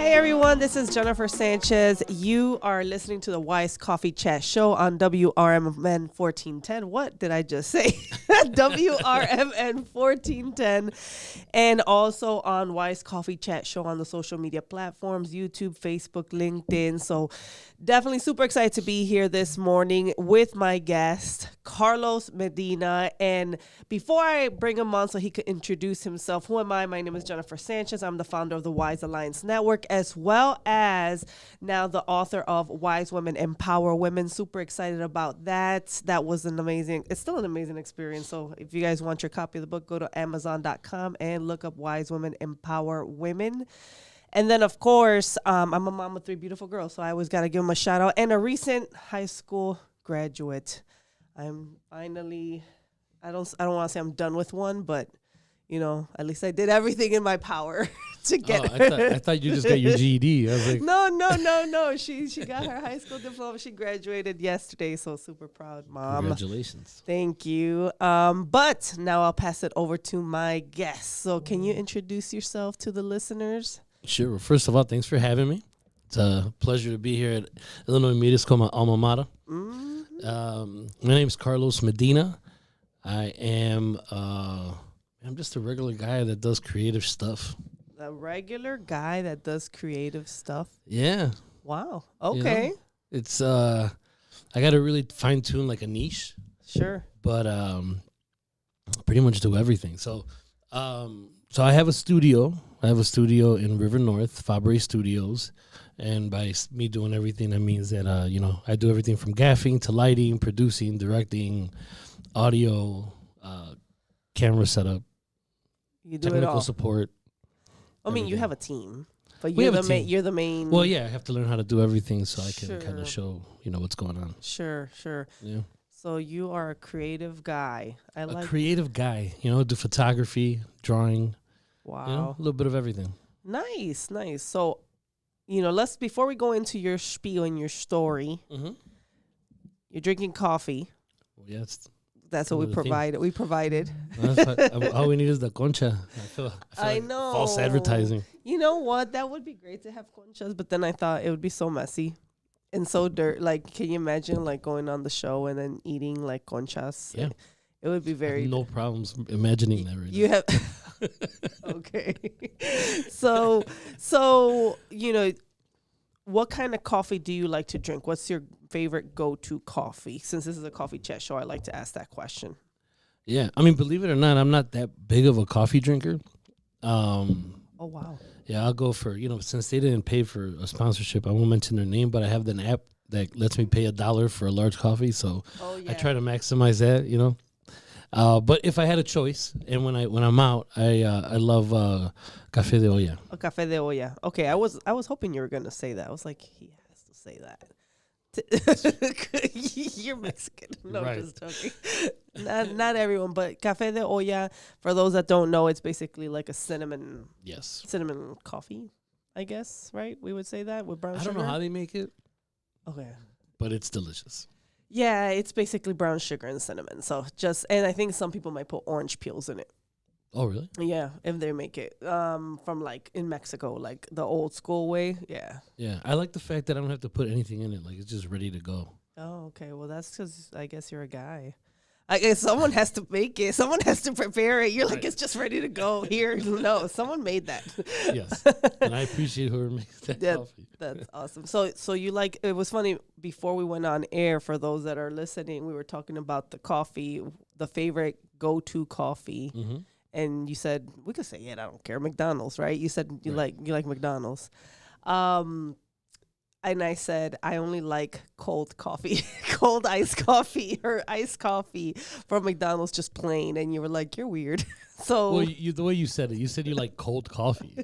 Hey everyone, this is Jennifer Sanchez. You are listening to the Wise Coffee Chat Show on WRMN 1410. What did I just say? WRMN 1410. And also on Wise Coffee Chat Show on the social media platforms, YouTube, Facebook, LinkedIn. So definitely super excited to be here this morning with my guest, Carlos Medina. And before I bring him on so he could introduce himself, who am I? My name is Jennifer Sanchez. I'm the founder of the Wise Alliance Network, as well as now the author of Wise Women Empower Women. Super excited about that. That was it's still an amazing experience. So if you guys want your copy of the book, go to Amazon.com and look up Wise Women Empower Women. And then, of course, I'm a mom of three beautiful girls, so I always got to give them a shout out. And a recent high school graduate. I'm finally, I don't want to say I'm done with one, but you know, at least I did everything in my power to get I thought you just got your GED. I was like, no. She got her high school diploma. She graduated yesterday, so super proud, Mom. Congratulations. Thank you. But now I'll pass it over to my guest. So can you introduce yourself to the listeners? Sure. Well, first of all, thanks for having me. It's a pleasure to be here at Illinois Media School, my alma mater. My name is Carlos Medina. I'm just a regular guy that does creative stuff. A regular guy that does creative stuff? Yeah. Wow. Okay. You know, it's I got to really fine tune like a niche. Sure. But pretty much do everything. So I have a studio. I have a studio in River North, Fabre Studios. And by me doing everything, that means that, I do everything from gaffing to lighting, producing, directing, audio, camera setup, you do technical it all. Support. I mean, you have a team, but you're the main. Well, yeah, I have to learn how to do everything so I can kind of show, what's going on. Sure. Yeah. So you are a creative guy. A creative guy, do photography, drawing. Wow. A little bit of everything. Nice. So, before we go into your spiel and your story, you're drinking coffee. Well, yes. That's what we provided. We provided. All we need is the concha. I know. False advertising. You know what? That would be great to have conchas, but then I thought it would be so messy and so dirt. Like, can you imagine like going on the show and then eating like conchas? Yeah. It would be very. No problems imagining that right you now. Have. Okay. So, what kind of coffee do you like to drink? What's your favorite go-to coffee? Since this is a coffee chat show, I like to ask that question. Yeah. I mean, believe it or not, I'm not that big of a coffee drinker. Oh, wow. Yeah, I'll go for, since they didn't pay for a sponsorship, I won't mention their name, but I have an app that lets me pay $1 for a large coffee. So I try to maximize that, But if I had a choice, and when I'm out, I love café de olla. A café de olla. Okay, I was hoping you were gonna say that. I was like, he has to say that. You're Mexican. No, right. Just joking. Not everyone, but café de olla. For those that don't know, it's basically like a cinnamon coffee, I guess. Right? We would say that with brown sugar. I don't know how they make it. Okay. But it's delicious. Yeah, it's basically brown sugar and cinnamon. So and I think some people might put orange peels in it. Oh, really? Yeah, if they make it from like in Mexico, like the old school way. Yeah. Yeah, I like the fact that I don't have to put anything in it. Like, it's just ready to go. Oh, okay. Well, that's because I guess you're a guy. I guess someone has to make it. Someone has to prepare it. You're like, it's just ready to go here. No, someone made that. Yes, and I appreciate whoever makes that coffee. That's awesome. So you like, it was funny, before we went on air, for those that are listening, we were talking about the coffee, the favorite go-to coffee. Mm-hmm. And you said, we could say it, I don't care, McDonald's, right? You said you like McDonald's. And I said, I only like cold coffee, cold iced coffee, or iced coffee from McDonald's, just plain. And you were like, you're weird. So, well, the way you said it, you said you like cold coffee,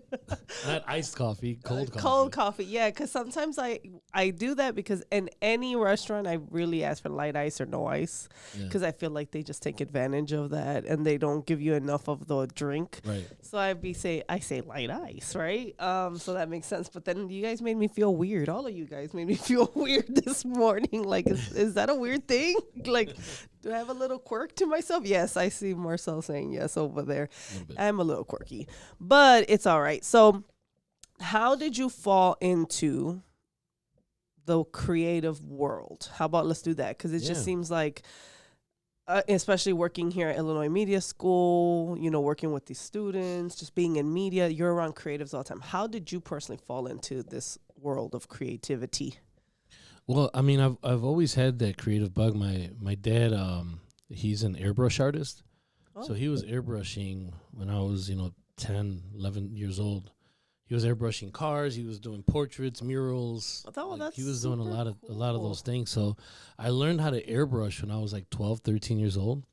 not iced coffee, cold coffee. Cold coffee, yeah. Because sometimes I do that because in any restaurant, I really ask for light ice or no ice, because I feel like they just take advantage of that and they don't give you enough of the drink. Right. So I say light ice, right? So that makes sense. But then you guys made me feel weird. All of you guys made me feel weird this morning. Like, is that a weird thing? Like, do I have a little quirk to myself? Yes, I see Marcel saying yes over there. I'm a little quirky, but it's all right. So how did you fall into the creative world? How about let's do that? Because it just seems like, especially working here at Illinois Media School, working with these students, just being in media, you're around creatives all the time. How did you personally fall into this world of creativity? Well, I mean, I've always had that creative bug. My dad, he's an airbrush artist. Oh. So he was airbrushing when I was, 10, 11 years old. He was airbrushing cars. He was doing portraits, murals. He was doing a lot of those things. So I learned how to airbrush when I was like 12, 13 years old.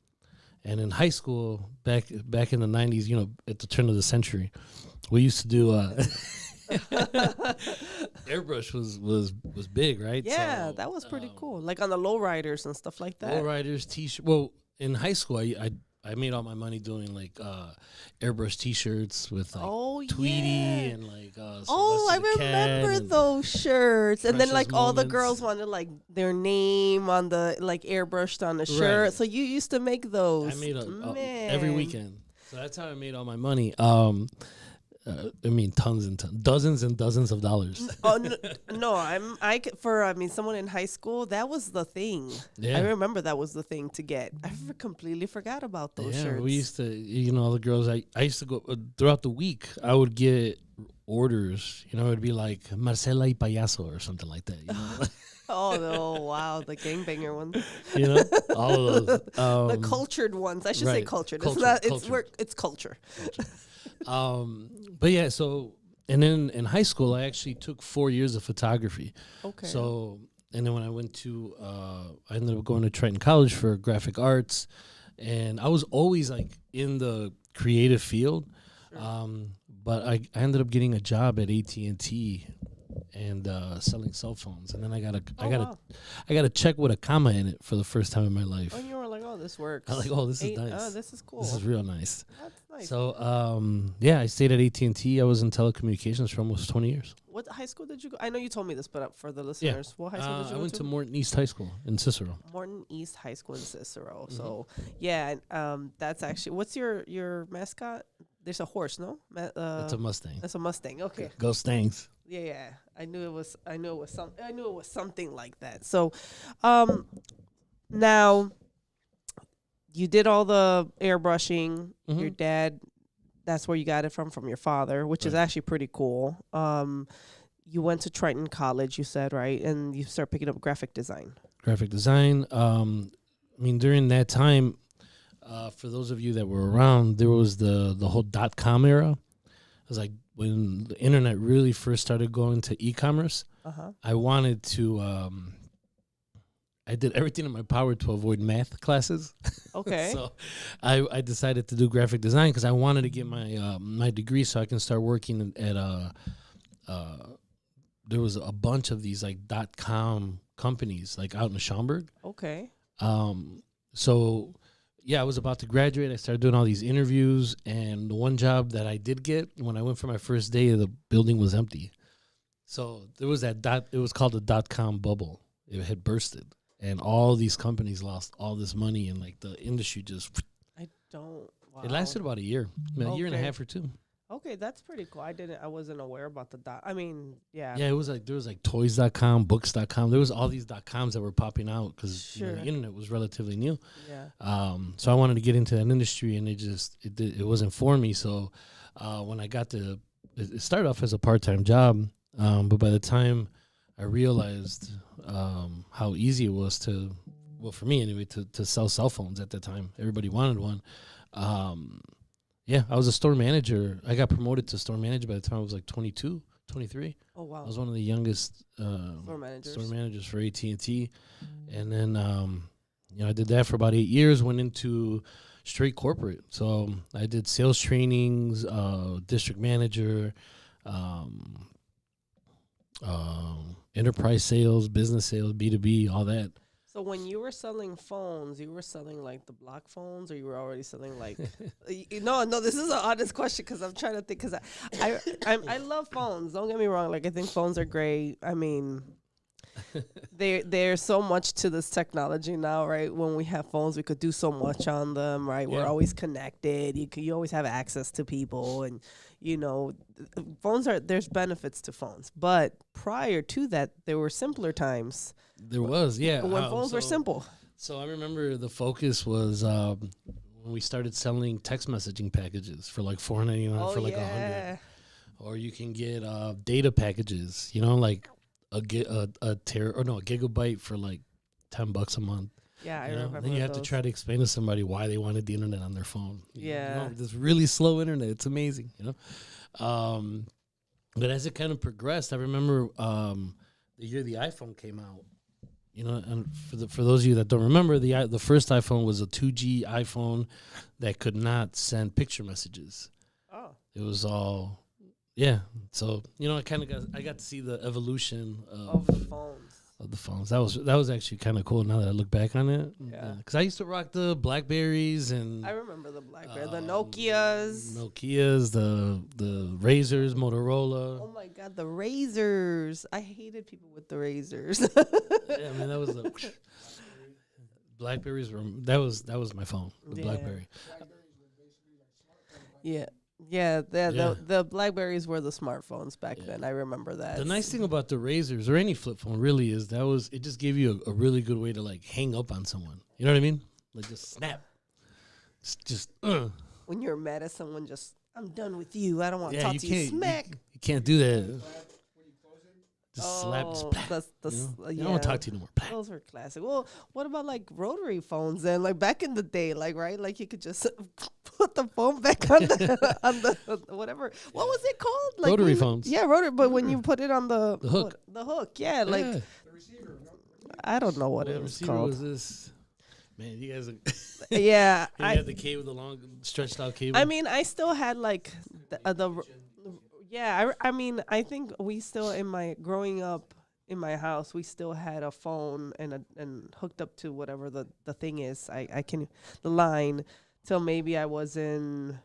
And in high school, back in the 90s, at the turn of the century, we used to do airbrush was big, right? Yeah, so, that was pretty cool. Like on the lowriders and stuff like that. Lowriders, t-shirt. Well, in high school, I made all my money doing like airbrush T-shirts with like Tweety and like. I remember those shirts, and then like all the girls wanted like their name on the like airbrushed on the shirt. Right. So you used to make those. I made every weekend. So that's how I made all my money. I mean, dozens and dozens of dollars. Someone in high school, that was the thing. Yeah. I remember that was the thing to get. I completely forgot about those shirts. We used to, all the girls, I used to go throughout the week. I would get orders, it would be like Marcela y Payaso or something like that. Wow, the gangbanger ones. All of those. The cultured ones. I should say cultured. It's culture. But yeah, so, and then in high school, I actually took 4 years of photography. Okay. So, and then when I went to, I ended up going to Triton College for graphic arts, and I was always like in the creative field. Sure. But I ended up getting a job at AT&T and selling cell phones, and then I gotta check with a comma in it for the first time in my life. Oh, you were like, oh, this works. I was like, oh, this is nice. Oh, this is cool. This is real nice. That's nice. So, I stayed at AT&T. I was in telecommunications for almost 20 years. What high school did you go? I know you told me this, but for the listeners, what high school did you go to? I went to Morton East High School in Cicero. Morton East High School in Cicero. Mm-hmm. So, that's actually, what's your mascot? There's a horse, no? It's a Mustang. That's a Mustang. Okay. Go Stangs. Yeah. I knew it was something like that. So, now you did all the airbrushing. Mm-hmm. Your dad, that's where you got it from your father, which is actually pretty cool. You went to Triton College, you said, right? And you started picking up graphic design. During that time, for those of you that were around, there was the whole .com era. It was like when the internet really first started going to e-commerce. Uh-huh. I wanted to. I did everything in my power to avoid math classes. Okay. So I decided to do graphic design because I wanted to get my my degree so I can start working at there was a bunch of these like .com companies like out in Schaumburg. Okay. So I was about to graduate. I started doing all these interviews, and the one job that I did get, when I went for my first day, the building was empty. So there was it was called the .com bubble. It had bursted, and all these companies lost all this money, and like the industry just. Wow. It lasted about a year, a year and a half or two. Okay, that's pretty cool. I wasn't aware about the dot. Yeah, it was like there was like toys.com, books.com. There was all these .coms that were popping out because the internet was relatively new. Yeah. So I wanted to get into that industry, and it wasn't for me. So when I got it started off as a part-time job, but by the time I realized how easy it was for me anyway, to sell cell phones at that time. Everybody wanted one. I was a store manager. I got promoted to store manager by the time I was like 22, 23. Oh, wow. I was one of the youngest store managers for AT&T. And then, I did that for about 8 years, went into straight corporate. So I did sales trainings, district manager, enterprise sales, business sales, B2B, all that. So when you were selling phones, you were selling like the block phones, or you were already selling like? No. This is an honest question because I'm trying to think. Because I love phones. Don't get me wrong. Like I think phones are great. there's so much to this technology now, right? When we have phones, we could do so much on them, right? We're always connected. You always have access to people, and there's benefits to phones. But prior to that, there were simpler times. There was, yeah, when phones were simple. So I remember the focus was when we started selling text messaging packages for like $4.99 for like $100, or you can get data packages, like a gigabyte for like $10 a month. Yeah, I remember. Then you have to try to explain to somebody why they wanted the internet on their phone. Yeah, this really slow internet. It's amazing, But as it kind of progressed, I remember the year the iPhone came out. And for those of you that don't remember, the first iPhone was a 2G iPhone that could not send picture messages. Oh, it was all, yeah. So I got to see the evolution of the phones. That was actually kind of cool. Now that I look back on it, yeah. Because I used to rock the Blackberries and I remember the Blackberry, the Nokias, the Razors, Motorola. Oh my God, the Razors! I hated people with the Razors. Yeah, I mean that was the Blackberries were that was my phone, the Blackberry. Yeah. Yeah, the Blackberries were the smartphones back then. I remember that. The nice thing about the Razors or any flip phone really is it just gave you a really good way to like hang up on someone. You know what I mean? Like just snap. Just when you're mad at someone, I'm done with you. I don't want to talk to you. Smack. You can't do that. Just slap. I don't want to talk to you no more. Those were classic. Well, what about like rotary phones then? Like back in the day, right? Like you could just put the phone back on the whatever. What was it called? Like rotary phones. Yeah, rotary. But when you put it on the hook, the hook, the receiver. I don't know what it was called. Was this? Man, you guys. Yeah, you had the cable, the long stretched out cable. I mean, I still had like the yeah, I mean, I think we still growing up in my house, we still had a phone and hooked up to whatever the thing is. The line till maybe I was in,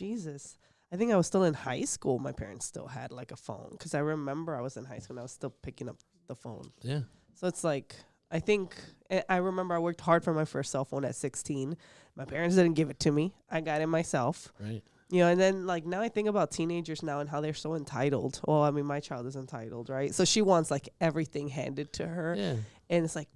I think I was still in high school. My parents still had like a phone because I remember I was in high school and I was still picking up the phone. Yeah. So it's like, I remember I worked hard for my first cell phone at 16. My parents didn't give it to me. I got it myself. Right. And then like now I think about teenagers now and how they're so entitled. Well, I mean, my child is entitled, right? So she wants like everything handed to her. Yeah. And it's like,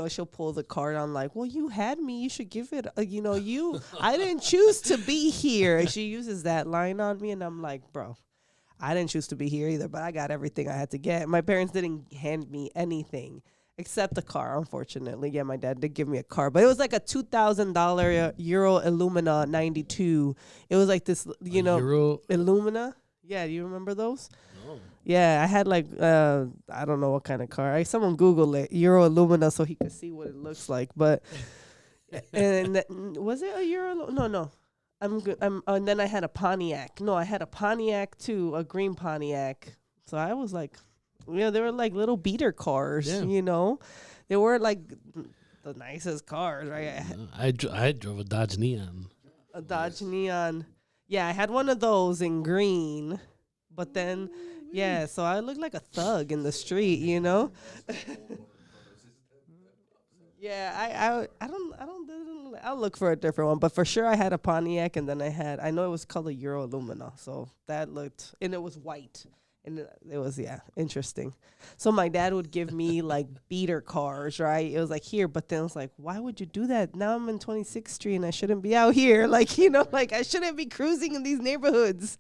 she'll pull the card on like, well, you had me, you should give it, I didn't choose to be here. And she uses that line on me and I'm like, bro, I didn't choose to be here either, but I got everything I had to get. My parents didn't hand me anything. Except the car, unfortunately. Yeah, my dad did give me a car. But it was like a $2,000 Euro Illumina 92. It was like this, Euro Illumina. Yeah, do you remember those? No. Yeah, I had like, I don't know what kind of car. Someone Google it, Euro Illumina, so he could see what it looks like. But, was it a Euro? No. And then I had a Pontiac. No, I had a Pontiac too, a green Pontiac. So I was like... Yeah, they were like little beater cars, They weren't like the nicest cars, right? I drove a Dodge Neon. A Dodge Neon. Yeah, I had one of those in green. But then, so I looked like a thug in the street, Yeah, I'll look for a different one. But for sure I had a Pontiac and then I know it was called a Euro Illumina. So that looked, and it was white. And it was, interesting. So my dad would give me, like, beater cars, right? It was like, here. But then it was like, why would you do that? Now I'm in 26th Street and I shouldn't be out here. Like, I shouldn't be cruising in these neighborhoods.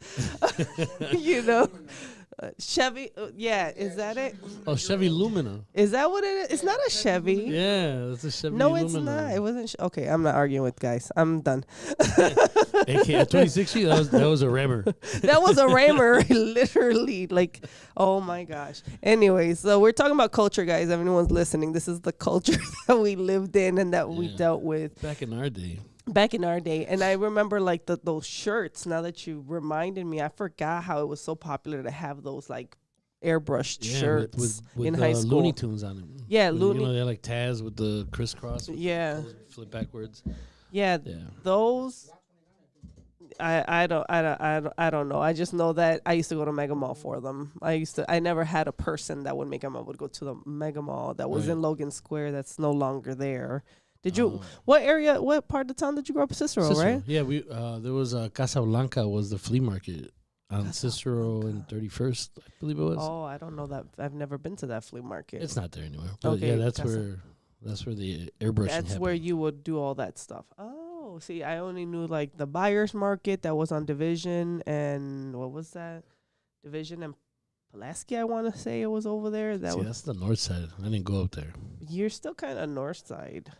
Chevy, is that it? Oh, Chevy Lumina. Is that what it is? It's not a Chevy. Yeah, it's a Chevy Lumina. No, it's not. It wasn't. Okay, I'm not arguing with guys. I'm done. AK at 2060, that was a Rammer. That was a Rammer, literally. Like, oh my gosh. Anyway, so we're talking about culture, guys. If anyone's listening, this is the culture that we lived in and that we dealt with. Back in our day. And I remember like those shirts. Now that you reminded me, I forgot how it was so popular to have those like airbrushed shirts with in high school. Looney Tunes on them. Yeah, Looney. They're like Taz with the crisscross. Yeah. Flip backwards. Yeah, those. I don't know. I just know that I used to go to Mega Mall for them. I never had a person that would make them. I would go to the Mega Mall that was Right. in Logan Square. That's no longer there. Did you? Um, What part of the town did you grow up in? Cicero, right? Yeah, we there was Casa Blanca was the flea market on Cicero and 31st, I believe it was. Oh, I don't know that. I've never been to that flea market. It's not there anymore. But Okay, yeah, that's Casa- where the airbrushing That's happened. where you would do all that stuff. Oh, see, I only knew like the buyer's market that was on Division and what was that? Division and Pulaski, I want to say it was over there. That See, was that's the north side. I didn't go up there. you're still kind of north side.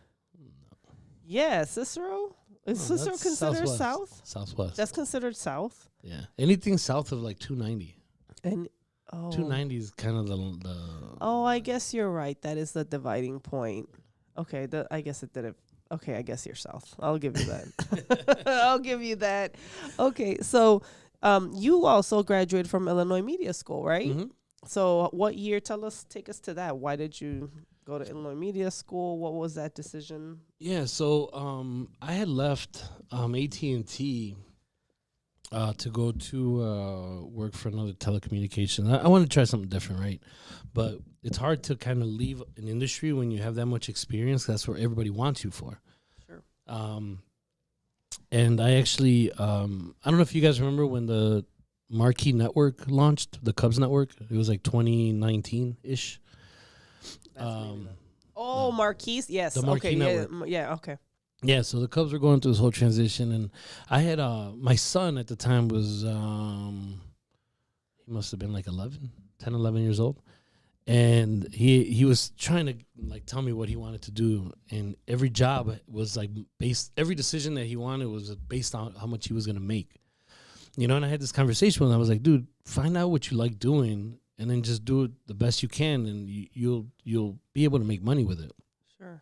Yeah, Cicero. Is No, Cicero that's considered southwest. south? Southwest. That's considered south. Yeah. Anything south of like 290. And oh, 290 is kind of the oh, I guess you're right. That is the dividing point. Okay, I guess it didn't. Okay, I guess you're south. I'll give you that. I'll give you that. Okay, so you also graduated from Illinois Media School, right? Mhm. So what year? Take us to that. Why did you go to Illinois Media School? What was that decision? Yeah, so I had left AT&T to go to work for another telecommunication. I wanted to try something different, right? But it's hard to kind of leave an industry when you have that much experience. That's where everybody wants you for. Sure. And I actually, I don't know if you guys remember when the Marquee Network launched, the Cubs Network. It was like 2019-ish. Oh, Marquise. Yes. The Marquee okay. Network. Yeah. Okay. Yeah, so the Cubs were going through this whole transition, and I had my son at the time was he must have been like 11 years old, and he was trying to like tell me what he wanted to do, and every job was like every decision that he wanted was based on how much he was gonna make, you know. And I had this conversation with him. I was like, dude, find out what you like doing, and then just do it the best you can, and you'll be able to make money with it. Sure.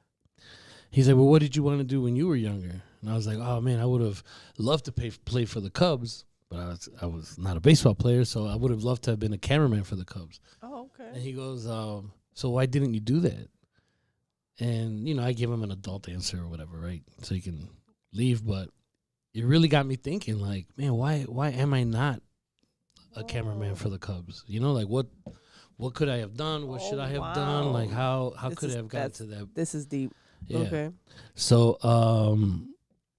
He's like, well, what did you want to do when you were younger? And I was like, oh, man, I would have loved to play for the Cubs, but I was not a baseball player, so I would have loved to have been a cameraman for the Cubs. Oh, okay. And he goes, so why didn't you do that? And, you know, I gave him an adult answer or whatever, right, so he can leave. But it really got me thinking, like, man, why am I not a cameraman for the Cubs? You know, like, what could I have done? What should I have done? Like, how could I have gotten to that? This is deep. Yeah. Okay. So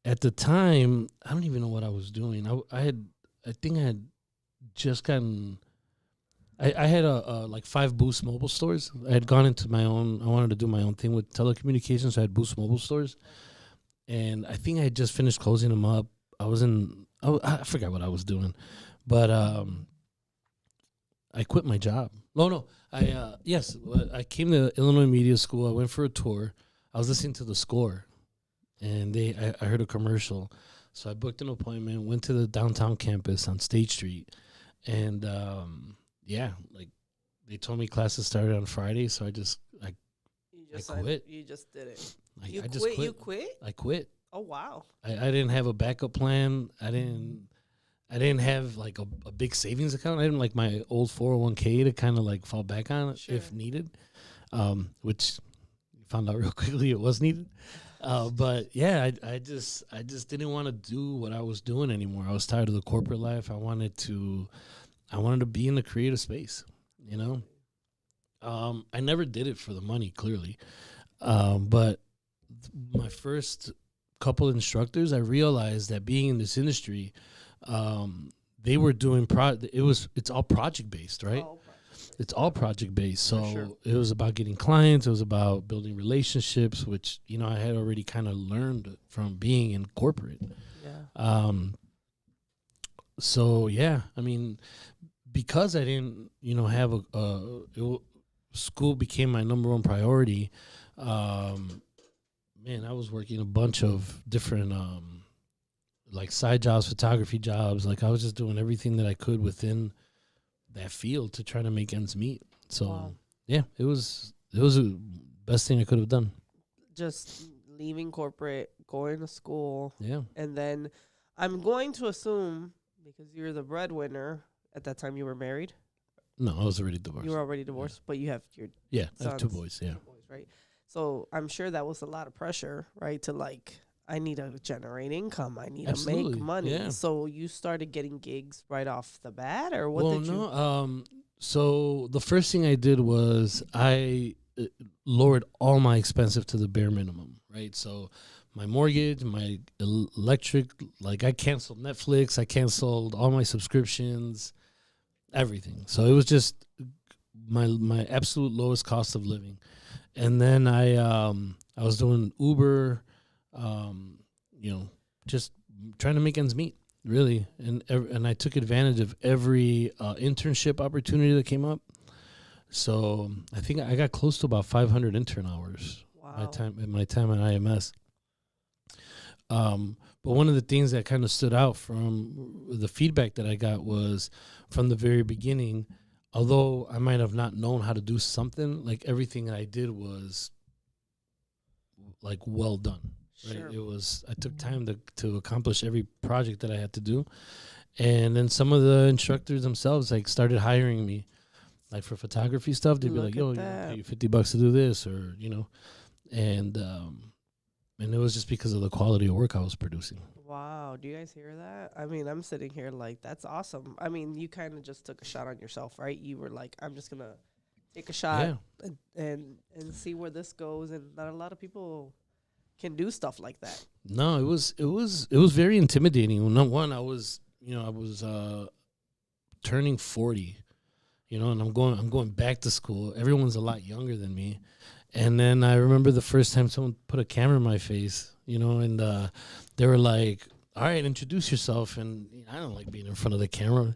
at the time, I don't even know what I was doing. I think I had just gotten. I had like 5 Boost mobile stores. I had gone into my own. I wanted to do my own thing with telecommunications. So I had Boost mobile stores, and I think I had just finished closing them up. I forgot what I was doing, but I quit my job. No. I came to Illinois Media School. I went for a tour. I was listening to The Score, and I heard a commercial. So I booked an appointment, went to the downtown campus on State Street, and like they told me classes started on Friday, so I quit. You just did it. I You just quit. quit. You quit. I quit. Oh wow. I didn't have a backup plan. I didn't have like a big savings account. I didn't like my old 401k to kind of like fall back on if needed, which found out real quickly it was needed. But yeah, I just didn't want to do what I was doing anymore. I was tired of the corporate life. I wanted to be in the creative space, you know. I never did it for the money, clearly. But my first couple instructors, I realized that being in this industry, they were doing it's all project based, right? It's all project based. So it was about getting clients. It was about building relationships, which, you know, I had already kind of learned from being in corporate. Yeah. So yeah, I mean, because I didn't, you know, have school became my number one priority. Man, I was working a bunch of different, like side jobs, photography jobs. Like I was just doing everything that I could within that field to try to make ends meet. So yeah, it was the best thing I could have done. Just leaving corporate, going to school. Yeah. And then I'm going to assume, because you're the breadwinner, at that time you were married. No, I was already divorced. You were already divorced, but you have your I have 2 boys. Yeah. right? So I'm sure that was a lot of pressure, right? To like, I need to generate income. I need Absolutely, to make money. yeah. So you started getting gigs right off the bat, or what Well, did you? no. So the first thing I did was I lowered all my expenses to the bare minimum, right? So my mortgage, my electric, like I canceled Netflix, I canceled all my subscriptions, everything. So it was just my absolute lowest cost of living. And then I was doing Uber, just trying to make ends meet, really. And I took advantage of every internship opportunity that came up. So I think I got close to about 500 intern hours. Wow. My time at IMS. But one of the things that kind of stood out from the feedback that I got was from the very beginning, although I might have not known how to do something, like everything that I did was like well done. Right? Sure. It was, I took time to accomplish every project that I had to do. And then some of the instructors themselves like started hiring me like for photography stuff. They'd be like, yo, pay you $50 to do this, or, and it was just because of the quality of work I was producing. Wow. Do you guys hear that? I mean, I'm sitting here like, that's awesome. I mean, you kind of just took a shot on yourself, right? You were like, I'm just going to take a shot and see where this goes. And not a lot of people can do stuff like that. No, it was very intimidating. One, I was turning 40, and I'm going back to school. Everyone's a lot younger than me. And then I remember the first time someone put a camera in my face, and they were like, all right, introduce yourself. And I don't like being in front of the camera,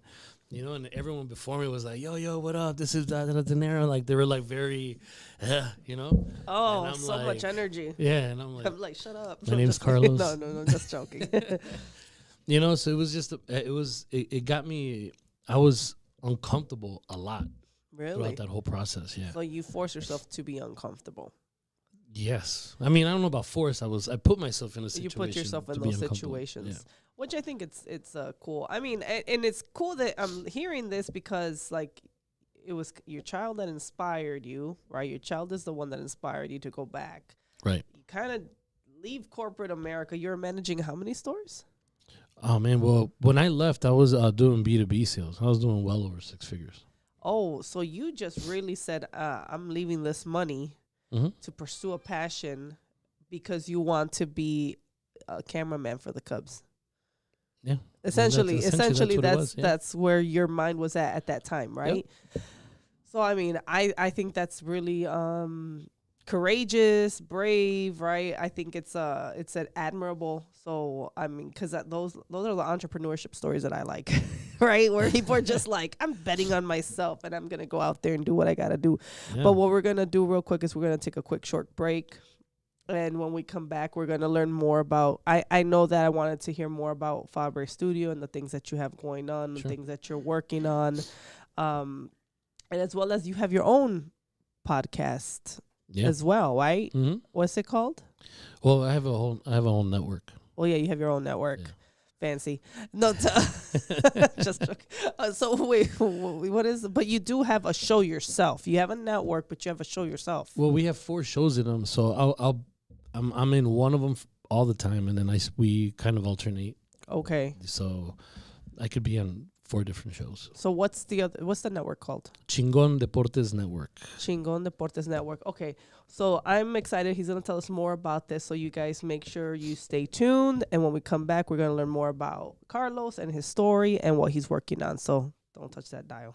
and everyone before me was like, yo, what up? This is De Niro. Like, they were like very, Oh, so like, much energy. Yeah. And I'm like, shut up. My name's Carlos. No, just joking. So it was just, it got me, I was uncomfortable a lot. Really? Throughout that whole process, yeah. So you force yourself to be uncomfortable. Yes. I mean, I don't know about force. I put myself in a situation. You put yourself in those situations, which I think it's cool. I mean, and it's cool that I'm hearing this because, like, it was your child that inspired you, right? Your child is the one that inspired you to go back. Right. You kind of leave corporate America. You're managing how many stores? Oh, man. Well, when I left, I was doing B2B sales. I was doing well over 6 figures. Oh, so you just really said, I'm leaving this money to pursue a passion because you want to be a cameraman for the Cubs. Yeah. Essentially, that's where your mind was at that time, right? Yep. So, I mean, I think that's really courageous, brave, right? I think it's an admirable. So, I mean, because those are the entrepreneurship stories that I like, right? Where people are just like, I'm betting on myself and I'm going to go out there and do what I got to do. Yeah. But what we're going to do real quick is we're going to take a quick short break. And when we come back, we're going to learn more about, I know that I wanted to hear more about Fabre Studio and the things that you have going on, the things that you're working on. And as well as you have your own podcast as well, right? Mm-hmm. What's it called? Well, I have a whole network. Oh, yeah, you have your own network. Yeah. Fancy. No, just joking. So wait, what is it? But you do have a show yourself. You have a network, but you have a show yourself. Well, we have 4 shows in them, so I'm in one of them all the time, and then we kind of alternate. Okay. So I could be on 4 different shows. So what's the network called? Chingon Deportes Network. Chingon Deportes Network. Okay. So I'm excited. He's going to tell us more about this. So you guys make sure you stay tuned. And when we come back, we're going to learn more about Carlos and his story and what he's working on. So don't touch that dial.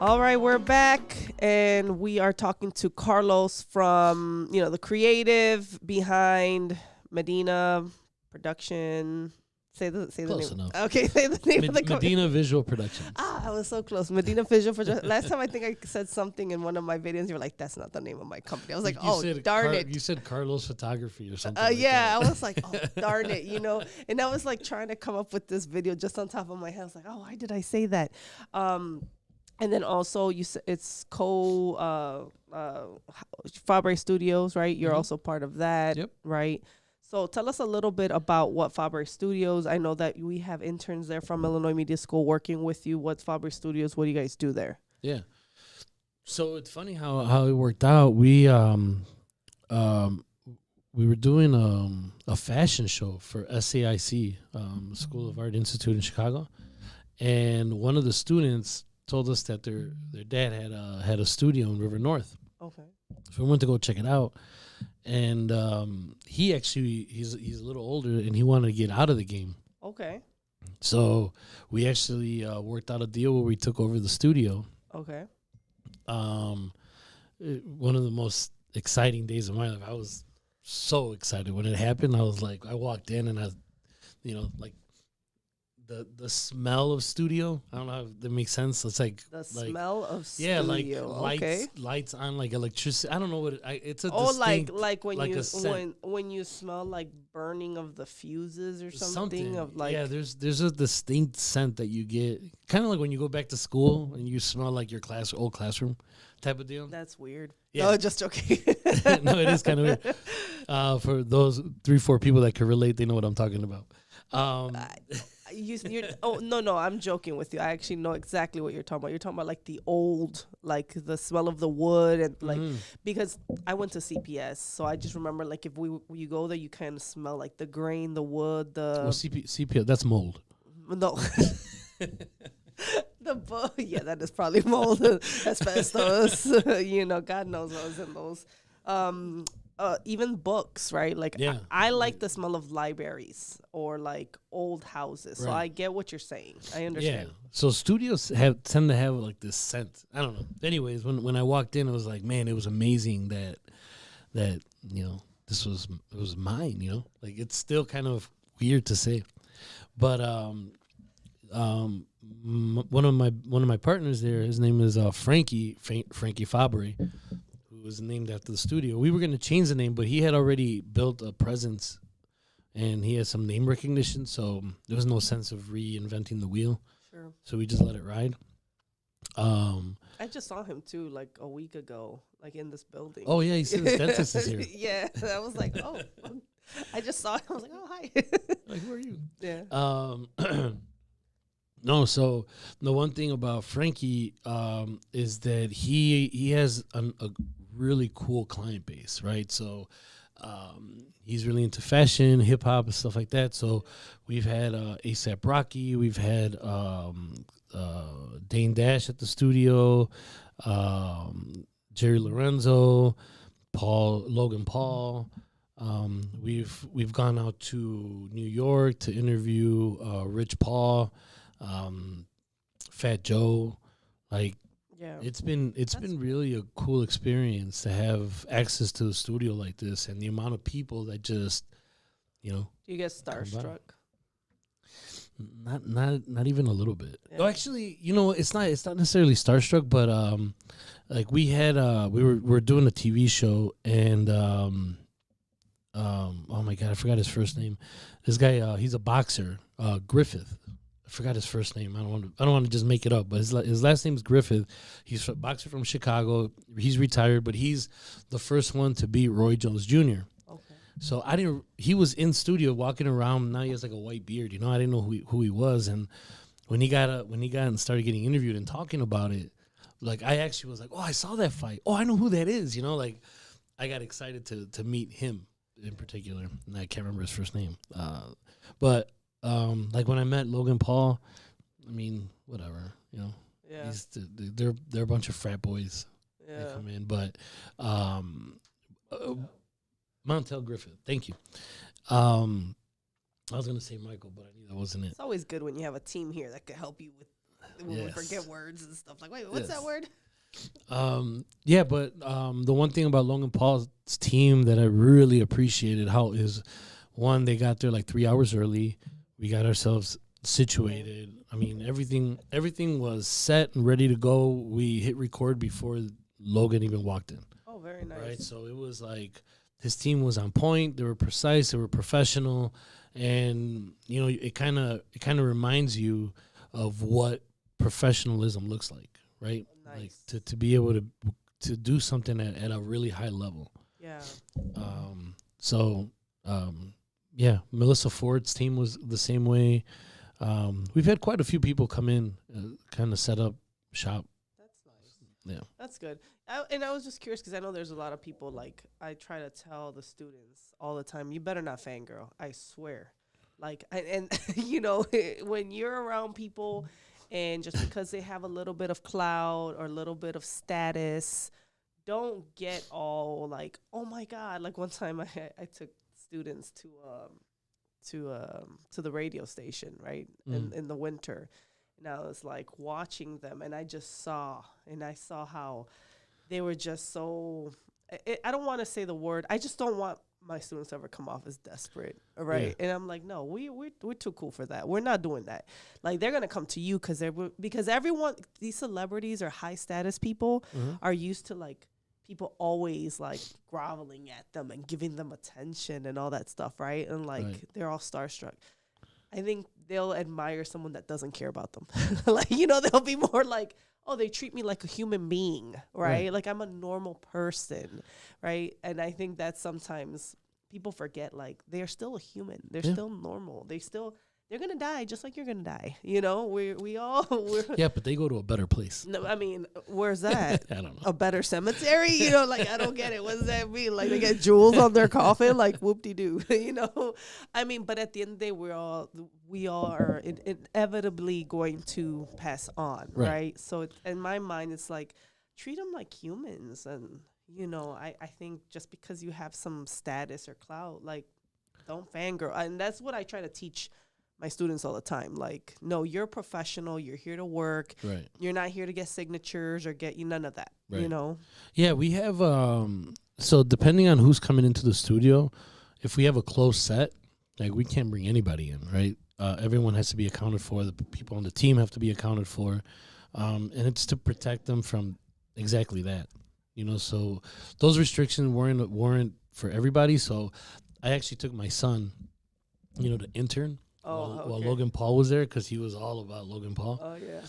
All right, we're back, and we are talking to Carlos from, the creative behind Medina Production. Say the Close name. enough. Okay, say the name of the company. Medina Visual Productions. I was so close. Medina Visual Production. Last time I think I said something in one of my videos. You were like, "That's not the name of my company." I was like, "Oh, darn it!" You said Carlos Photography or something. Yeah, I was like, "Oh, darn it," And I was like trying to come up with this video just on top of my head. I was like, "Oh, why did I say that?" And then also you said it's Fabre Studios, right? You're also part of that, Yep. right? So tell us a little bit about what Fabre Studios. I know that we have interns there from Illinois Media School working with you. What's Fabre Studios? What do you guys do there? Yeah. So it's funny how it worked out. We were doing a fashion show for SAIC, School of Art Institute in Chicago, and one of the students told us that their dad had a studio in River North. Okay. So we went to go check it out, and he's a little older, and he wanted to get out of the game. Okay. So we actually worked out a deal where we took over the studio. Okay. One of the most exciting days of my life. I was so excited when it happened. I was like, I walked in and like the smell of studio. I don't know if that makes sense. It's like the smell of studio. Yeah, like lights on, like electricity. I don't know what it's a distinct, like when you smell like burning of the fuses or something of like there's a distinct scent that you get, kind of like when you go back to school and you smell like your old classroom type of deal. That's weird. Yeah. No, just joking. No, it is kind of weird. For those 3-4 people that can relate, they know what I'm talking about. No, I'm joking with you. I actually know exactly what you're talking about. You're talking about like the old, like the smell of the wood and like because I went to CPS, so I just remember like if you go there, you kind of smell like the grain, the wood, CPS, that's mold. No. Yeah, that is probably mold, asbestos. God knows what was in those. Even books, right? Like I like the smell of libraries or like old houses. Right. So I get what you're saying. I understand. Yeah. So studios tend to have like this scent. I don't know. Anyways, when I walked in, it was like, man, it was amazing that it was mine. Like it's still kind of weird to say, but one of my partners there, his name is Frankie Fabre, who was named after the studio. We were going to change the name, but he had already built a presence, and he has some name recognition, so there was no sense of reinventing the wheel. Sure. So we just let it ride. I just saw him too, like a week ago, like in this building. Oh yeah, his dentist is here. Yeah, I was like, oh, I just saw him. I was like, oh hi. Like, who are you? Yeah. No, so the one thing about Frankie is that he has a really cool client base, right? So he's really into fashion, hip hop, and stuff like that. So we've had A$AP Rocky, we've had Dane Dash at the studio, Jerry Lorenzo, Logan Paul. We've gone out to New York to interview Rich Paul. Fat Joe, like it's been really a cool experience to have access to the studio like this, and the amount of people that just Do you get starstruck? Not even a little bit. Yeah. Oh, actually, it's not necessarily starstruck, but like we had we were doing a TV show, and oh my god, I forgot his first name. This guy, he's a boxer, Griffith. I forgot his first name. I don't want to just make it up, but his last name is Griffith. He's a boxer from Chicago. He's retired, but he's the first one to beat Roy Jones Jr. Okay. So he was in studio walking around. Now he has like a white beard. I didn't know who he was. And when he got and started getting interviewed and talking about it, like I actually was like, oh, I saw that fight. Oh, I know who that is. Like I got excited to meet him in particular. And I can't remember his first name. But like when I met Logan Paul, I mean, whatever, Yeah. They're a bunch of frat boys. Yeah. That come in, but Montel Griffith, thank you. I was gonna say Michael, but I knew that wasn't it. It's always good when you have a team here that can help you with when we forget words and stuff. Like, wait, what's Yes. that word? Yeah, but the one thing about Logan Paul's team that I really appreciated how is, one, they got there like 3 hours early. We got ourselves situated. I mean, everything was set and ready to go. We hit record before Logan even walked in. Oh, very nice. Right, so it was like his team was on point. They were precise. They were professional, and you know, it kind of reminds you of what professionalism looks like, right? Nice. Like to be able to do something at a really high level. Yeah. Yeah, Melissa Ford's team was the same way. We've had quite a few people come in, kind of set up shop. That's nice. Yeah, That's good. And I was just curious because I know there's a lot of people, like, I try to tell the students all the time, you better not fangirl. I swear. Like, and you know, when you're around people and just because they have a little bit of clout or a little bit of status, don't get all like, oh my God. Like one time I took students to the radio station, right? In the winter. And I was like watching them and I saw how they were just so, I don't want to say the word. I just don't want my students to ever come off as desperate, right? Yeah. And I'm like, no, we're too cool for that. We're not doing that. Like they're gonna come to you because everyone, these celebrities or high status people are used to like people always like groveling at them and giving them attention and all that stuff, right? And like they're all starstruck. I think they'll admire someone that doesn't care about them. Like, you know, they'll be more like, oh, they treat me like a human being, right? Like I'm a normal person, right? And I think that sometimes people forget, like, they're still a human. They're still normal. They're going to die just like you're going to die. You know, we're yeah, but they go to a better place. No, I mean, where's that? I don't know. A better cemetery? You know, like, I don't get it. What does that mean? Like, they get jewels on their coffin? Like, whoop-de-doo, you know? I mean, but at the end of the day, we all are inevitably going to pass on, right? So in my mind, it's like, treat them like humans. And, you know, I think just because you have some status or clout, like, don't fangirl. And that's what I try to teach my students all the time. Like, no, you're a professional. You're here to work. Right. You're not here to get signatures or get you none of that, you know? Yeah, we have, so depending on who's coming into the studio, if we have a closed set, like we can't bring anybody in, right? Everyone has to be accounted for. The people on the team have to be accounted for. And it's to protect them from exactly that, you know? So those restrictions weren't for everybody. So I actually took my son, you know, to intern. While Logan Paul was there, because he was all about Logan Paul. Oh yeah.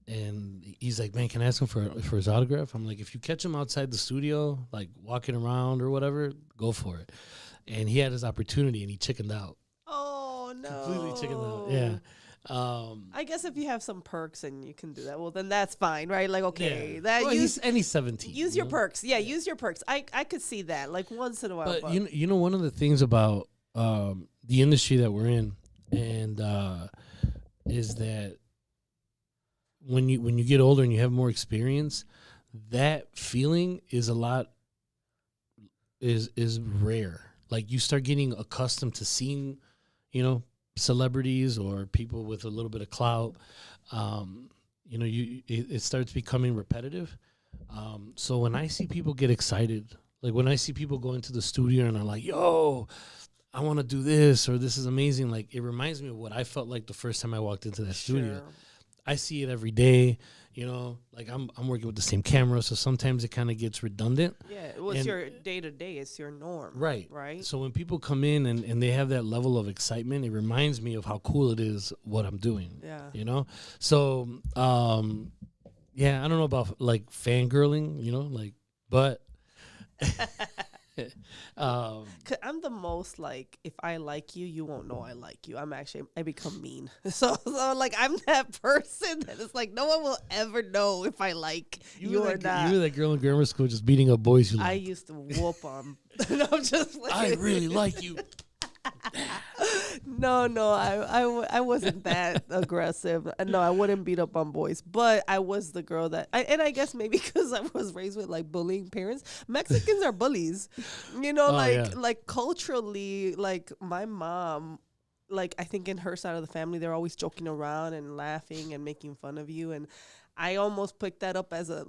And he's like, man, can I ask him for his autograph? I'm like, if you catch him outside the studio, like walking around or whatever, go for it. And he had his opportunity and he chickened out. Oh no. Completely chickened out. Yeah. I guess if you have some perks and you can do that, well then that's fine, right? Like he's 17. Use your perks. Yeah, use your perks. I could see that like once in a while. But you know one of the things about the industry that we're in, and is that when you get older and you have more experience, that feeling is rare. Like you start getting accustomed to seeing, you know, celebrities or people with a little bit of clout. You know, it starts becoming repetitive. So when I see people get excited, like when I see people go into the studio and are like, yo, I want to do this, or this is amazing. Like, it reminds me of what I felt like the first time I walked into that studio. I see it every day, you know, like I'm working with the same camera. So sometimes it kind of gets redundant. Yeah. Well, it's your day to day. It's your norm. Right. Right. So when people come in and they have that level of excitement, it reminds me of how cool it is what I'm doing. Yeah. You know? So, yeah, I don't know about like fangirling, you know, like, but I'm the most like, if I like you, you won't know I like you. I become mean. So like I'm that person that is like no one will ever know if I like you or not. You were that girl in grammar school just beating up boys you like. I used to whoop them. I'm just like, I really like you. No, I wasn't that aggressive. No, I wouldn't beat up on boys, but I was the girl that, and I guess maybe because I was raised with like bullying parents. Mexicans are bullies, you know, like culturally, like my mom like I think in her side of the family, they're always joking around and laughing and making fun of you. And I almost picked that up as a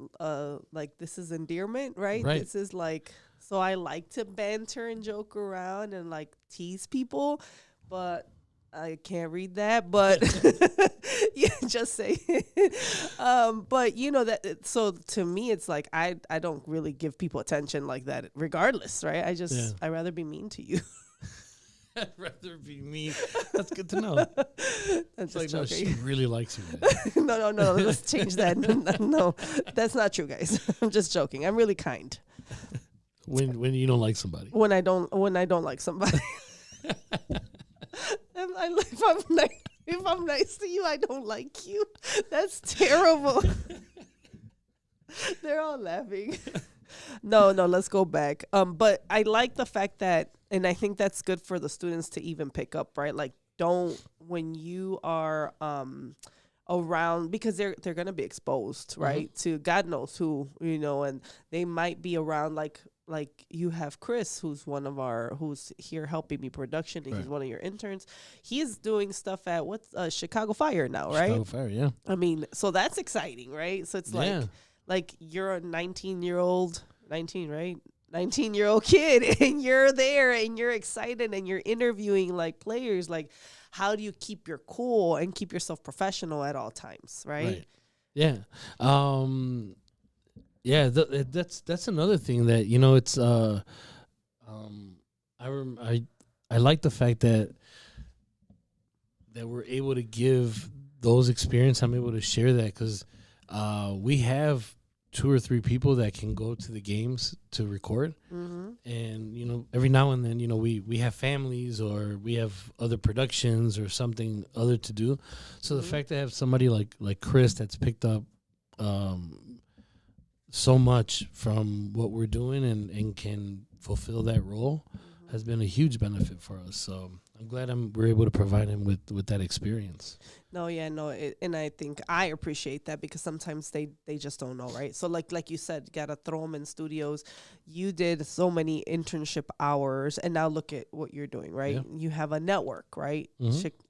like, this is endearment, right? Right. This is like, so I like to banter and joke around and like tease people, but I can't read that, but yeah, just say. But you know that. So to me, it's like I don't really give people attention like that, regardless, right? I rather be mean to you. I'd rather be mean. That's good to know. That's Like, just no, joking. she really likes you, man. No. Let's change that. No, that's not true, guys. I'm just joking. I'm really kind. When you don't like somebody. When I don't like somebody. If I'm nice to you, I don't like you. That's terrible. They're all laughing. No, let's go back. But I like the fact that, and I think that's good for the students to even pick up, right? Like, don't, when you are around, because they're gonna be exposed, right, to God knows who, you know, and they might be around like you have Chris, who's here helping me production, and he's one of your interns. He's doing stuff at Chicago Fire now, right? Chicago Fire, yeah. I mean, so that's exciting, right? So it's like you're a 19-year-old, 19, right? 19-year-old kid, and you're there, and you're excited, and you're interviewing like players. Like, how do you keep your cool and keep yourself professional at all times, right? Yeah. Yeah, that's another thing that, you know, it's I like the fact that we're able to give those experience. I'm able to share that because we have 2 or 3 people that can go to the games to record, and you know, every now and then, you know, we have families or we have other productions or something other to do. So the fact to have somebody like Chris that's picked up so much from what we're doing and can fulfill that role has been a huge benefit for us. So I'm glad we're able to provide him with that experience. And I think I appreciate that because sometimes they just don't know, right? So like you said, you gotta throw them in studios. You did so many internship hours, and now look at what you're doing, right? Yeah. You have a network, right?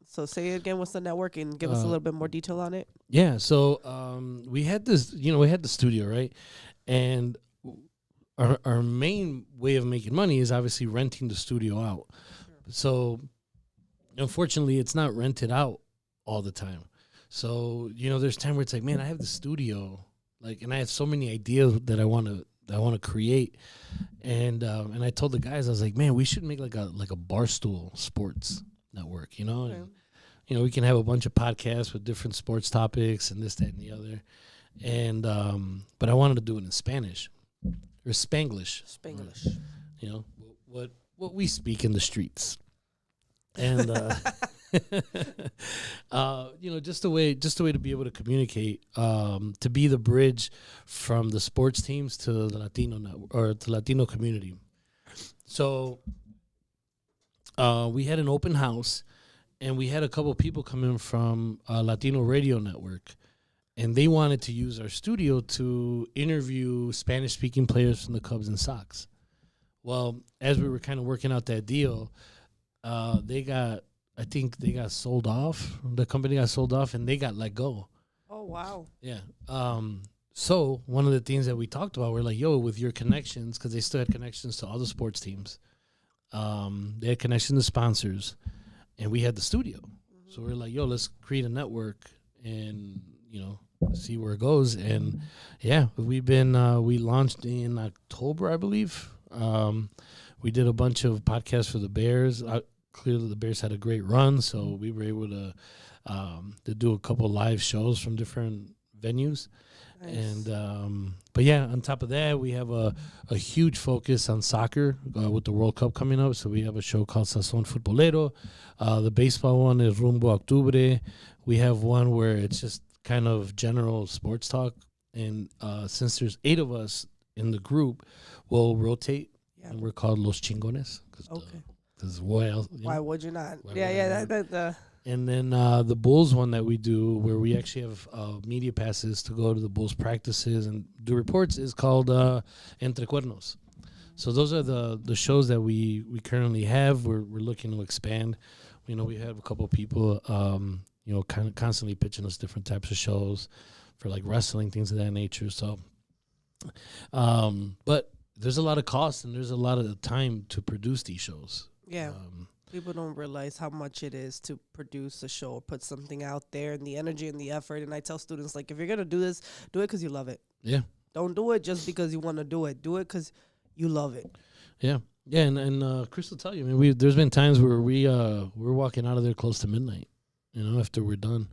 So say again, what's the network, and give us a little bit more detail on it. Yeah, so we had this, you know, we had the studio, right? And our main way of making money is obviously renting the studio out. So unfortunately, it's not rented out all the time. So, you know, there's time where it's like, man, I have the studio, like, and I have so many ideas that I want to create. And I told the guys, I was like, man, we should make like a Barstool Sports network, you know? And, you know, we can have a bunch of podcasts with different sports topics and this, that, and the other. And but I wanted to do it in Spanish or Spanglish. You know, what we speak in the streets. And you know, just a way to be able to communicate, to be the bridge from the sports teams to the Latino or the Latino community. So we had an open house, and we had a couple people come in from Latino Radio Network, and they wanted to use our studio to interview Spanish-speaking players from the Cubs and Sox. Well, as we were kind of working out that deal, I think they got sold off. The company got sold off, and they got let go. Oh, wow. Yeah. So one of the things that we talked about, we're like, yo, with your connections, because they still had connections to all the sports teams. They had connections to sponsors, and we had the studio. So we're like, yo, let's create a network and, you know, see where it goes. And, yeah, we launched in October, I believe. We did a bunch of podcasts for the Bears. Clearly, the Bears had a great run, so we were able to do a couple live shows from different venues. Nice. And but yeah, on top of that, we have a huge focus on soccer with the World Cup coming up. So we have a show called Sazón Futbolero. The baseball one is Rumbo Octubre. We have one where it's just kind of general sports talk. And since there's 8 of us in the group, we'll rotate, and we're called Los Chingones. Okay. Why would you not? And then the Bulls one that we do, where we actually have media passes to go to the Bulls practices and do reports, is called Entre Cuernos. So those are the shows that we currently have. We're looking to expand. We have a couple of people, kind of constantly pitching us different types of shows for like wrestling, things of that nature. So, but there's a lot of cost and there's a lot of time to produce these shows. Yeah. People don't realize how much it is to produce a show or put something out there, and the energy and the effort. And I tell students, like, if you're going to do this, do it because you love it. Yeah. Don't do it just because you want to do it. Do it because you love it. Yeah. Yeah. And Chris will tell you, I mean, there's been times where we're walking out of there close to midnight, after we're done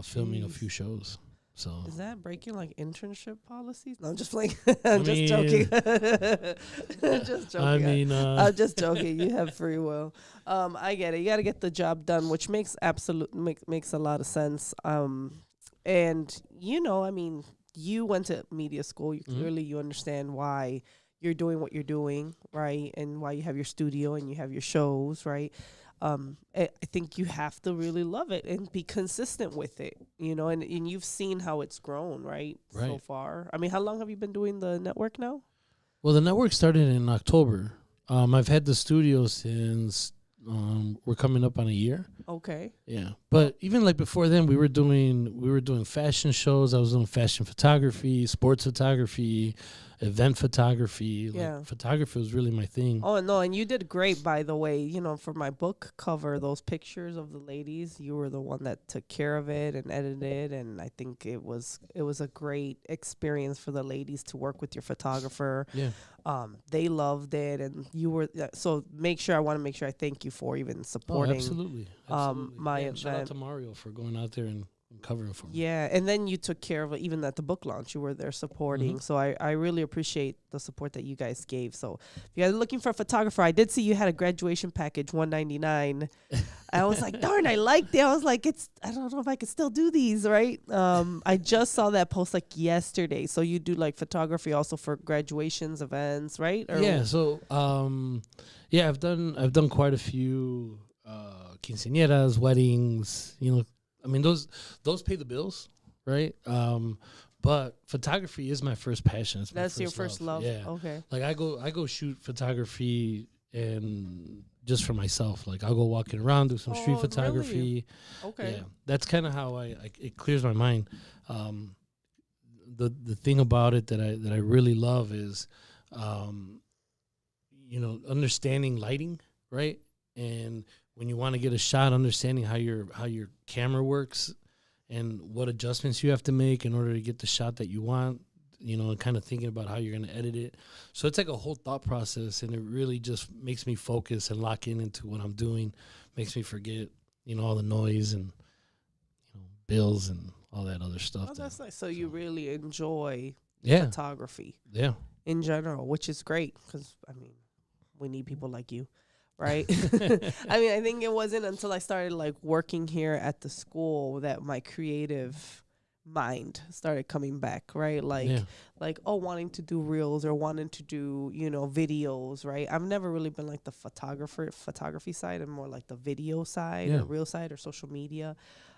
filming a few shows. So is that breaking like internship policies? No, I'm just playing. I'm just joking. Just joking. I'm just joking. You have free will. I get it. You got to get the job done, which makes makes a lot of sense. And you went to media school. You clearly you understand why you're doing what you're doing, right? And why you have your studio and you have your shows, right? I think you have to really love it and be consistent with it, and you've seen how it's grown, right? So far. I mean, how long have you been doing the network now? Well, the network started in October. I've had the studio since we're coming up on a year. Okay. Yeah. But even like before then, we were doing fashion shows. I was doing fashion photography, sports photography, event photography. Yeah. Like, photography was really my thing. Oh, no, and you did great, by the way. For my book cover, those pictures of the ladies, you were the one that took care of it and edited, and I think it was a great experience for the ladies to work with your photographer. Yeah. They loved it, and you were so I want to make sure I thank you for even supporting. Oh, absolutely. My event. Shout out to Mario for going out there and covering for me. Yeah, and then you took care of it even at the book launch. You were there supporting. Mm-hmm. So I really appreciate the support that you guys gave. So if you guys are looking for a photographer, I did see you had a graduation package, $199. I was like, darn, I liked it. I was like, I don't know if I could still do these, right? I just saw that post like yesterday. So you do like photography also for graduations, events, right? Yeah. So I've done quite a few quinceañeras, weddings, I mean, those pay the bills, right? But photography is my first passion. That's your first love. Yeah. Okay. Like I go shoot photography and just for myself. Like I'll go walking around, do some street photography. Really? Okay. Yeah. That's kind of how it clears my mind. The thing about it that I really love is, understanding lighting, right? And when you want to get a shot, understanding how your camera works and what adjustments you have to make in order to get the shot that you want, and kind of thinking about how you're going to edit it. So it's like a whole thought process, and it really just makes me focus and lock into what I'm doing, makes me forget, all the noise and, bills and all that other stuff. Oh, that's nice. So you really enjoy Yeah. photography Yeah. in general, which is great because, I mean, we need people like you, right? I mean, I think it wasn't until I started like working here at the school that my creative mind started coming back, right? Like, wanting to do reels or wanting to do, videos, right? I've never really been like the photography side. I'm more like the video side or reel side or social media.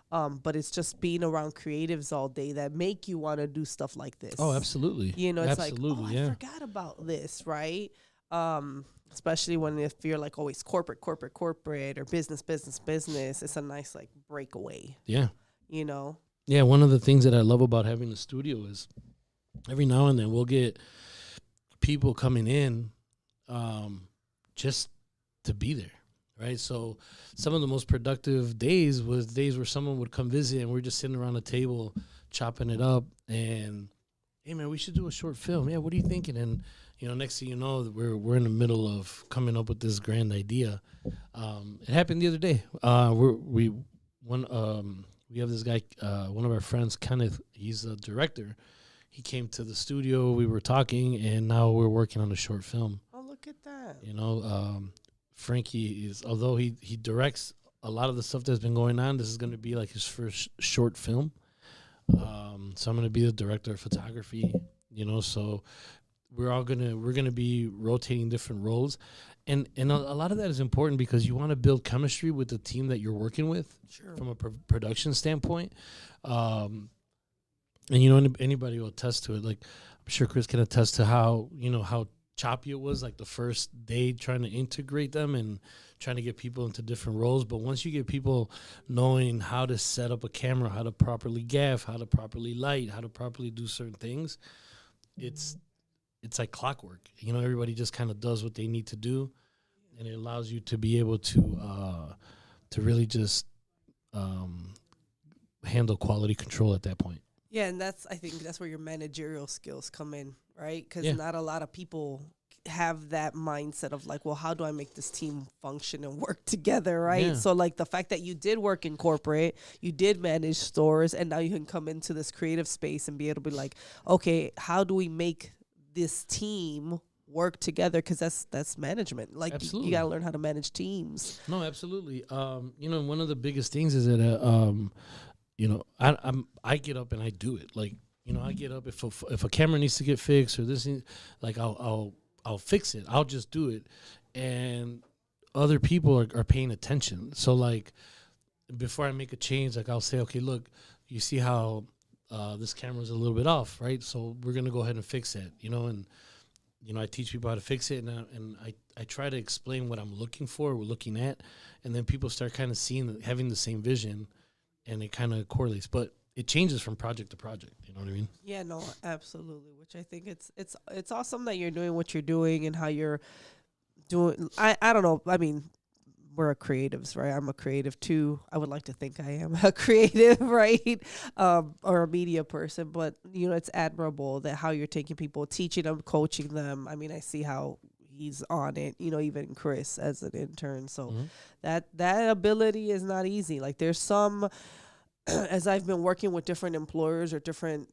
But it's just being around creatives all day that make you want to do stuff like this. Oh, absolutely. It's absolutely, I forgot about this, right? Especially if you're like always corporate or business. It's a nice like breakaway. Yeah. Yeah, one of the things that I love about having the studio is every now and then we'll get people coming in just to be there, right? So some of the most productive days was days where someone would come visit and we're just sitting around a table chopping it up and, hey, man, we should do a short film. Yeah, what are you thinking? And, next thing you know, we're in the middle of coming up with this grand idea. It happened the other day. We have this guy, one of our friends, Kenneth. He's a director. He came to the studio. We were talking, and now we're working on a short film. Oh, look at that! Frankie is, although he directs a lot of the stuff that's been going on, this is going to be like his first short film. So I'm going to be the director of photography. So we're gonna be rotating different roles. And a lot of that is important because you want to build chemistry with the team that you're working with from a production standpoint. And, anybody will attest to it. Like, I'm sure Chris can attest to how choppy it was, like the first day trying to integrate them and trying to get people into different roles. But once you get people knowing how to set up a camera, how to properly gaff, how to properly light, how to properly do certain things, it's like clockwork. You know, everybody just kind of does what they need to do, and it allows you to be able to really just handle quality control at that point. Yeah, and I think that's where your managerial skills come in, right? Because not a lot of people have that mindset of like, well, how do I make this team function and work together, right? Yeah. So like the fact that you did work in corporate, you did manage stores, and now you can come into this creative space and be able to be like, okay, how do we make this team work together? Because that's management. Like you got to learn how to manage teams. No, absolutely. You know, one of the biggest things is that you know, I get up and I do it. Like, you know, I get up if a camera needs to get fixed or this, like I'll fix it. I'll just do it, and other people are paying attention. So like, before I make a change, like I'll say, okay, look, you see how this camera's a little bit off, right? So we're gonna go ahead and fix it, you know, and you know, I teach people how to fix it, and I try to explain what I'm looking for, we're looking at, and then people start kind of having the same vision. And it kind of correlates, but it changes from project to project. You know what I mean? Yeah, no, absolutely. Which I think it's awesome that you're doing what you're doing and how you're doing. I don't know. I mean, we're creatives, right? I'm a creative too. I would like to think I am a creative, right? Or a media person, but you know, it's admirable that how you're taking people, teaching them, coaching them. I mean, I see how he's on it, you know, even Chris as an intern. So that ability is not easy. Like there's some, as I've been working with different employers or different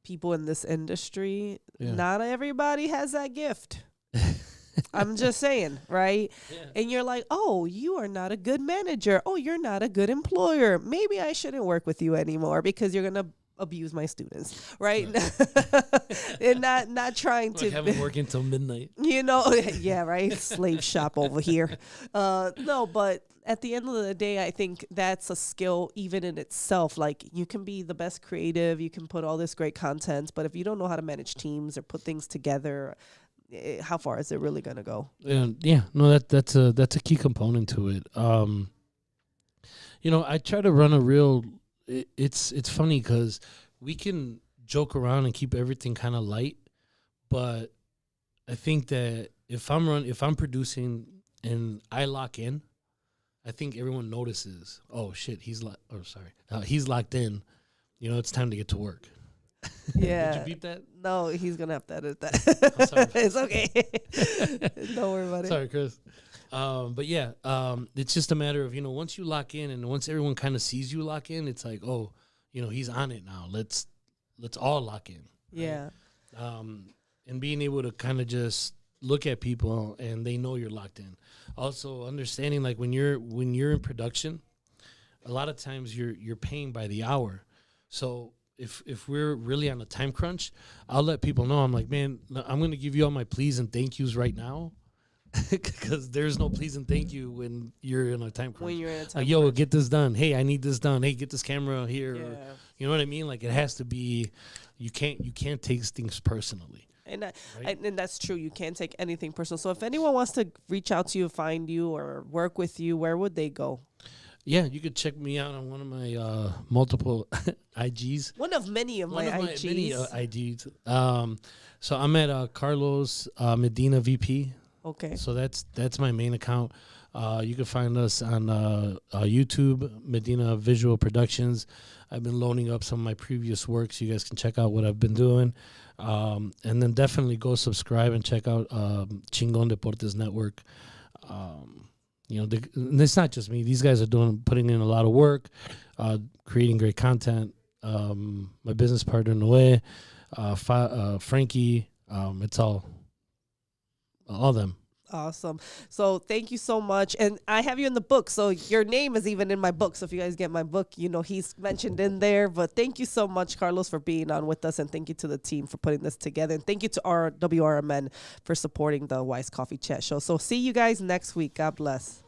people in this industry, not everybody has that gift. I'm just saying, right? Yeah. And you're like, oh, you are not a good manager. Oh, you're not a good employer. Maybe I shouldn't work with you anymore because you're going to abuse my students, right? And not trying like to have them working till midnight, you know. Yeah, right. Slave shop over here. No, but at the end of the day, I think that's a skill even in itself. Like you can be the best creative, you can put all this great content, but if you don't know how to manage teams or put things together, how far is it really gonna go? Yeah, no, that's a key component to it. You know, I try to run a real. It's funny because we can joke around and keep everything kind of light, but I think that if I'm producing and I lock in, I think everyone notices. Oh shit, he's locked in. You know, it's time to get to work. Yeah. Did you beat that? No, he's gonna have to edit that. I'm sorry. It's okay. Don't worry about it. Sorry, Chris. But yeah, it's just a matter of, you know, once you lock in and once everyone kind of sees you lock in, it's like, oh, you know, he's on it now. Let's all lock in. Right? Yeah. And being able to kind of just look at people and they know you're locked in. Also understanding like when you're in production, a lot of times you're paying by the hour. So if we're really on a time crunch, I'll let people know. I'm like, man, I'm going to give you all my please and thank yous right now. Because there's no please and thank you when you're in a time crunch. When you're in a time like, yo, get this done. Hey, I need this done. Hey, get this camera here. Yeah. Or, you know what I mean? Like it has to be. You can't take things personally. And and that's true. You can't take anything personal. So if anyone wants to reach out to you, find you, or work with you, where would they go? Yeah, you could check me out on one of my multiple IGs. One of many of my IGs. Many IGs. So I'm at Carlos Medina VP. Okay. So that's my main account. You can find us on YouTube, Medina Visual Productions. I've been loading up some of my previous works. You guys can check out what I've been doing. And then definitely go subscribe and check out Chingon Deportes Network. You know, and it's not just me. These guys are putting in a lot of work, creating great content. My business partner, Noe, Frankie, it's all them. Awesome. So thank you so much. And I have you in the book. So your name is even in my book. So if you guys get my book, you know, he's mentioned in there. But thank you so much, Carlos, for being on with us. And thank you to the team for putting this together. And thank you to our WRMN for supporting the Wise Coffee Chat Show. So see you guys next week. God bless.